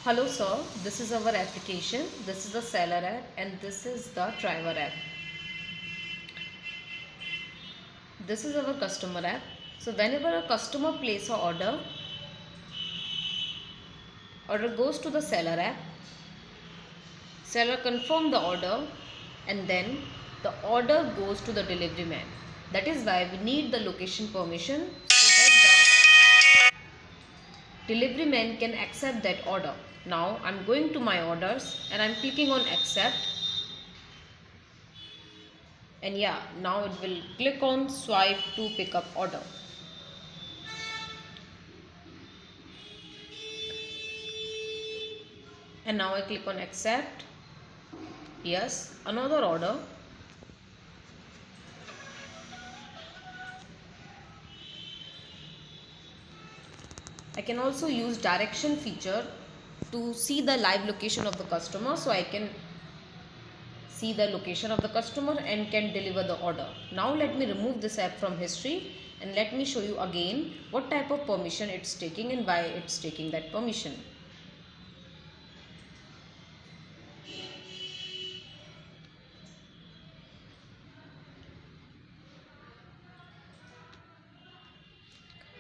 Hello sir, this is our application. This is the seller app and this is the driver app. This is our customer app. So whenever a customer places an order goes to the seller app, seller confirm the order and then the order goes to the delivery man. That is why we need the location permission so that the delivery man can accept that order. Now I'm going to my orders and I'm clicking on accept. And yeah, now it will click on swipe to pick up order. And now I click on accept. Yes, another order. I can also use direction feature to see the live location of the customer, so I can see the location of the customer and can deliver the order. Now let me remove this app from history and let me show you again what type of permission it's taking and why it's taking that permission.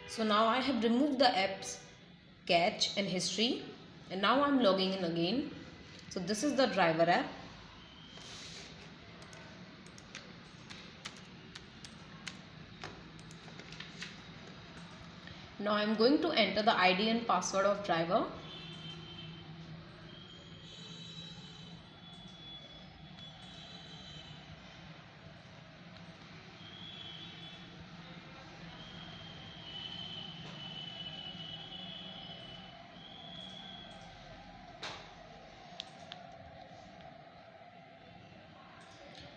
So now I have removed the app's cache and history and now I'm logging in again. So this is the driver app. Now I'm going to enter the ID and password of driver.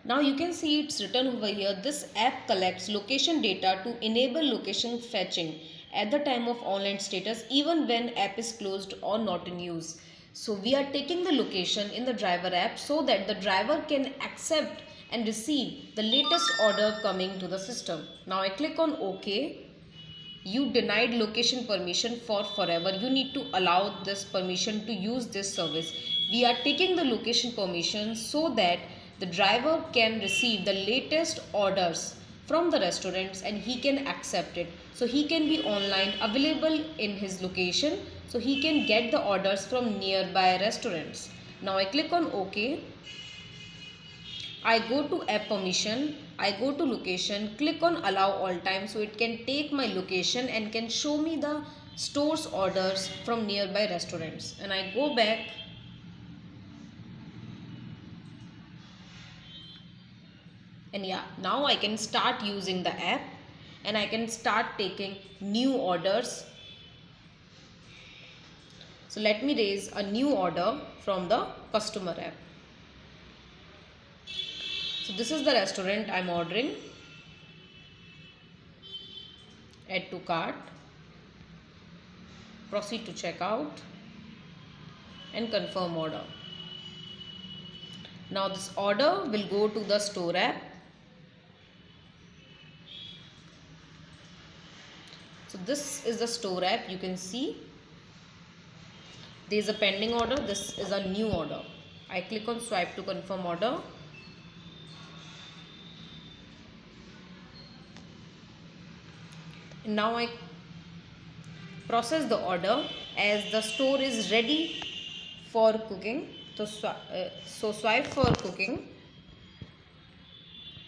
Now you can see it's written over here, this app collects location data to enable location fetching at the time of online status even when app is closed or not in use. So we are taking the location in the driver app so that the driver can accept and receive the latest order coming to the system. Now I click on OK. You denied location permission for forever. You need to allow this permission to use this service. We are taking the location permission so that the driver can receive the latest orders from the restaurants and he can accept it. So he can be online available in his location so he can get the orders from nearby restaurants. Now I click on OK. I go to app permission, I go to location, click on allow all time so it can take my location and can show me the store's orders from nearby restaurants. And I go back and yeah, now I can start using the app and I can start taking new orders. So let me raise a new order from the customer app. So this is the restaurant I'm ordering. Add to cart. Proceed to checkout and confirm order. Now this order will go to the store app. So this is the store app. You can see there is a pending order. This is a new order. I click on swipe to confirm order. Now I process the order as the store is ready for cooking. So swipe for cooking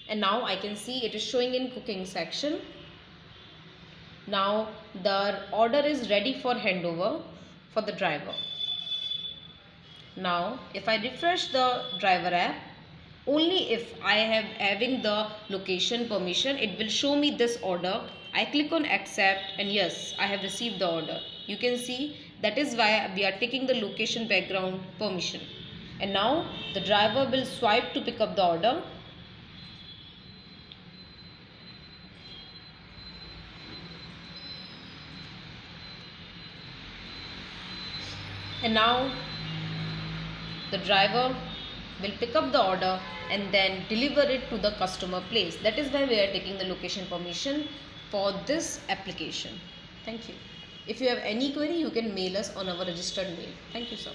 and now I can see it is showing in cooking section. Now the order is ready for handover for the driver. Now if I refresh the driver app, only if I am having the location permission, it will show me this order. I click on accept and yes, I have received the order. You can see that is why we are taking the location background permission. And now the driver will swipe to pick up the order. And now the driver will pick up the order and then deliver it to the customer place. That is why we are taking the location permission for this application. Thank you. If you have any query, you can mail us on our registered mail. Thank you, sir.